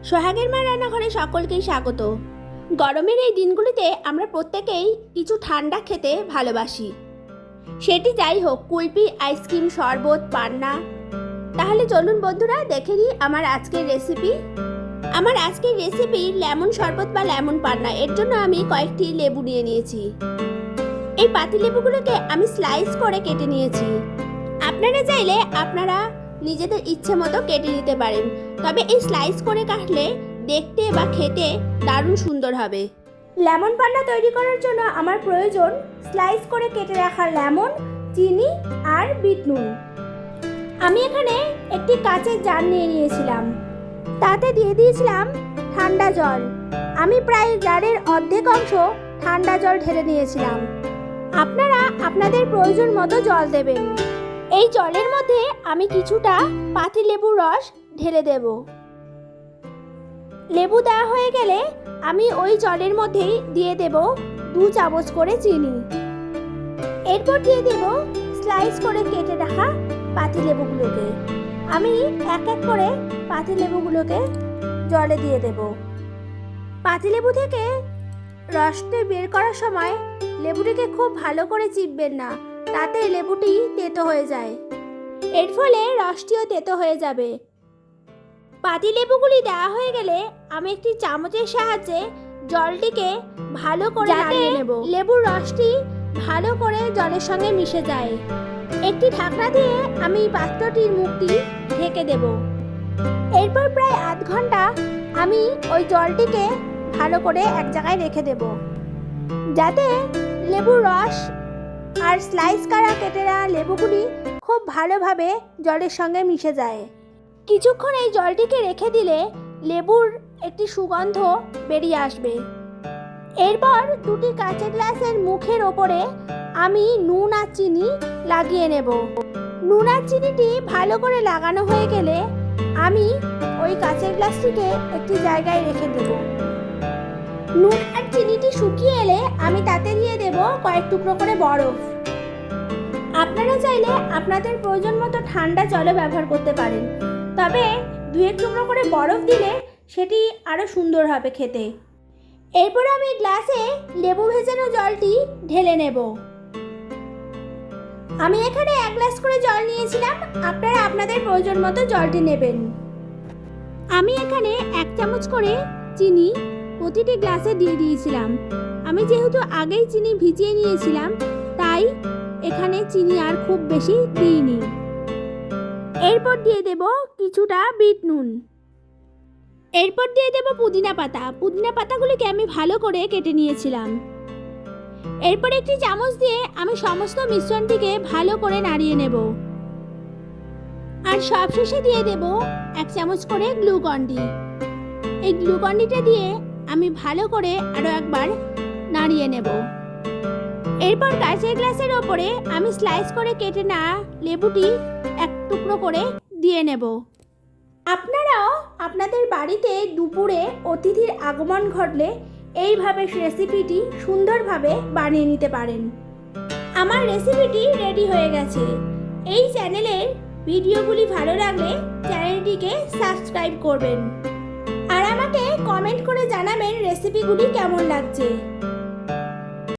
সোহাগের মা রান্নাঘরে সকলকেই স্বাগত। গরমের এই দিনগুলিতে আমরা প্রত্যেকেই কিছু ঠান্ডা খেতে ভালোবাসি, সেটি যাই হোক, কুলফি, আইসক্রিম, শরবত, পান্না। তাহলে চলুন বন্ধুরা দেখে নিই আমার আজকের রেসিপি। আমার আজকের রেসিপি লেমন শরবত বা লেমন পান্না। এর জন্য আমি কয়েকটি লেবু নিয়ে নিয়েছি। এই পাতিলেবুগুলোকে আমি স্লাইস করে কেটে নিয়েছি। আপনারা চাইলে আপনারা নিজেদের ইচ্ছে মতো কেটে নিতে পারেন, তবে এই স্লাইস করে কাটলে দেখতে বা খেতে দারুণ সুন্দর হবে। লেমন পান্না তৈরি করার জন্য আমার প্রয়োজন স্লাইস করে কেটে রাখা লেমন, চিনি আর বিট নুন। আমি এখানে একটি কাঁচের জার নিয়ে নিয়েছিলাম, তাতে দিয়ে দিয়েছিলাম ঠান্ডা জল। আমি প্রায় জারের অর্ধেক অংশ ঠান্ডা জল ঢেলে নিয়েছিলাম। আপনারা আপনাদের প্রয়োজন মতো জল দেবেন। এই জলের মধ্যে আমি কিছুটা পাতিলেবুর রস ঢেলে দেব। লেবু দেওয়া হয়ে গেলে আমি ওই জলের মধ্যেই দিয়ে দেব 2 চামচ করে চিনি। এরপর দিয়ে দেব স্লাইস করে কেটে রাখা পাতিলেবুগুলোকে। আমি এক এক করে পাতিলেবুগুলোকে জলে দিয়ে দেব। পাতিলেবু থেকে রসটা বের করার সময় লেবুটিকে খুব ভালো করে চিপবেন না, তাতে লেবুটি তেতো হয়ে যায়। এর ফলে রসটিও তেতো হয়ে যাবে। পাতিলেবুগুলি দেওয়া হয়ে গেলে আমি একটি চামচের সাহায্যে জলটিকে ভালো করে নাড়িয়ে নেব। লেবুর রসটি ভালো করে জলের সঙ্গে মিশে যায়। একটি ঢাকনা দিয়ে আমি পাত্রটির মুখটি ঢেকে দেব। এরপর প্রায় আধ ঘন্টা আমি ওই জলটিকে ভালো করে এক জায়গায় রেখে দেব, যাতে লেবুর রস আর স্লাইস করা কেটে রাখা লেবুগুলি খুব ভালোভাবে জলের সঙ্গে মিশে যায়। কিছুক্ষণ এই জলটিকে রেখে দিলে লেবুর একটি সুগন্ধ বেরিয়ে আসবে। এরপর দুটি কাঁচের গ্লাসের মুখের ওপরে আমি নুন আর চিনি লাগিয়ে নেব। নুন আর চিনিটি ভালো করে লাগানো হয়ে গেলে আমি ওই কাঁচের গ্লাসটিকে একটি জায়গায় রেখে দেব। নুন আর চিনিটি শুকিয়ে এলে আমি তাতে দিয়ে দেব কয়েক টুকরো করে বরফ। আপনারা চাইলে আপনাদের প্রয়োজন মতো ঠান্ডা জলও ব্যবহার করতে পারেন, তবে 2-1 টুকরো করে বরফ দিলে সেটি আরও সুন্দর হবে খেতে। এরপর আমি গ্লাসে লেবু ভেজানো জলটি ঢেলে নেব। আমি এখানে 1 গ্লাস করে জল নিয়েছিলাম, আপনারা আপনাদের প্রয়োজন মতো জলটি নেবেন। আমি এখানে 1 চামচ করে চিনি প্রতিটি গ্লাসে দিয়ে দিয়েছিলাম। আমি যেহেতু আগেই চিনি ভিজিয়ে নিয়েছিলাম, তাই এখানে চিনি আর খুব বেশি দিইনি। এরপর দিয়ে দেব কিছুটা বিট নুন। এরপর দিয়ে দেব পুদিনা পাতা। পুদিনা পাতাগুলিকে আমি ভালো করে কেটে নিয়েছিলাম। এরপর একটি চামচ দিয়ে আমি সমস্ত মিশ্রণটিকে ভালো করে নাড়িয়ে নেব। আর সবশেষে দিয়ে দেব 1 চামচ করে গ্লুকন-ডি। এই গ্লুকন-ডিটা দিয়ে আমি ভালো করে আরও একবার নাড়িয়ে নেব। এরপর কাঁচের গ্লাসের ওপরে আমি স্লাইস করে কেটে নেওয়া লেবুটি 1 টুকরো করে দিয়ে নেব। আপনারাও আপনাদের বাড়িতে দুপুরে অতিথির আগমন ঘটলে এইভাবে রেসিপিটি সুন্দরভাবে বানিয়ে নিতে পারেন। আমার রেসিপিটি রেডি হয়ে গেছে। এই চ্যানেলের ভিডিওগুলি ভালো লাগলে চ্যানেলটিকে সাবস্ক্রাইব করবেন আর আমাকে কমেন্ট করে জানাবেন রেসিপিগুলি কেমন লাগছে।